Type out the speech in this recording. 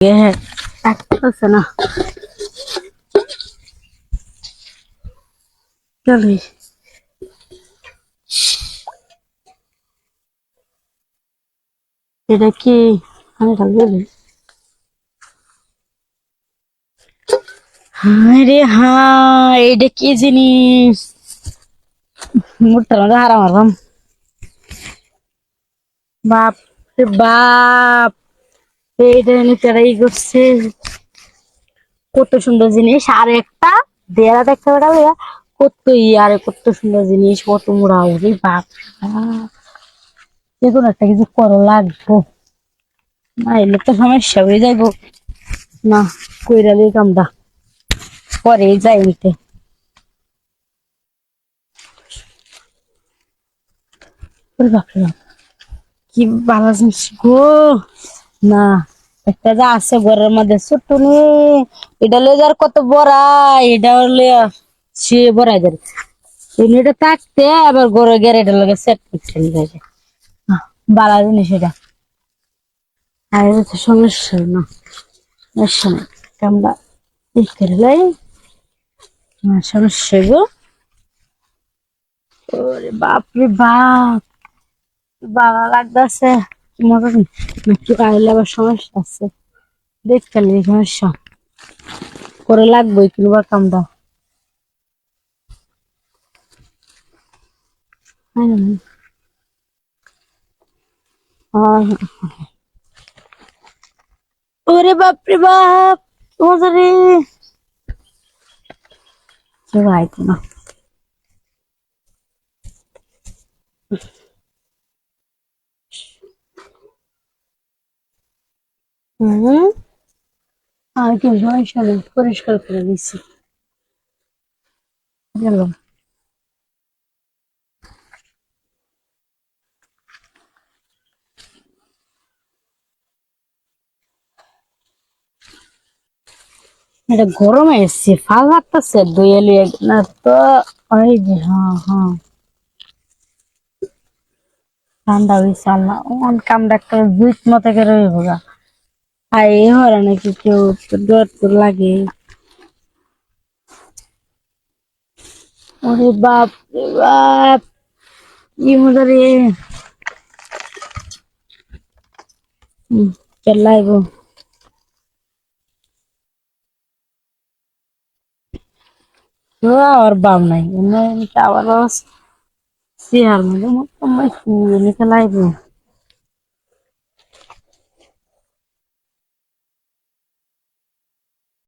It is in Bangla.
হ্যাঁ আছে না চলি এটা কি আমি বলি হ্যাঁ রে হ্যাঁ এটা কি জিনিস মোটার মধ্যে হারা মারবাম বাপ রে বাপ এইটা নিতে ই করছে কত সুন্দর জিনিস আর একটা দেয়ারা দেখতে পারা কত ইয়ারে কত সুন্দর জিনিস কত মোড়া উড়ি বাপ যেকোনো একটা কিছু করো লাগবো না এলে তো সমস্যা হয়ে যাইব না কইরা দিয়ে কামটা পরে যাই নিতে বাপরে বাপ কি ভালো জিনিস গো না একটা যা আছে ঘরের মধ্যে ছোট্ট নে এটা লেজার কত বড়া এটা হলে সে বড়াই যাবে এটা থাকতে আবার ঘরে গেলে এটা লাগে সেট করতে লাগে বালা জিনিস এটা আর এটা তো সমস্যা না সমস্যা নেই আমরা ই করলে সমস্যা গো ওরে বাপ রে বাপ বাবা লাগতেছে মজা নাকি আইলে আবার সমস্যা আছে দেখতে সমস্যা করে লাগবে কিংবা কামটা ওরে বাপ রে বাপ মজা রে আইতো না হম আর কি সমস্যা নেই পরিষ্কার করে দিচ্ছি গেল এটা গরমে এসছে ফাল লাগতেছে দইয়ালি না তো ওই যে হ্যাঁ হ্যাঁ ঠান্ডা হয়েছে আল্লাহ অন কাম ডাক্তার বুঝ মতো করে রইব গা আর এই হরে নাকি কেউ ডর তো লাগে ওরে বাপ রে বাপ কি মজা রে চেল্লাইব আর বাম নাই এমনি আবার চেয়ার মধ্যে মোটামুটি খেলাইব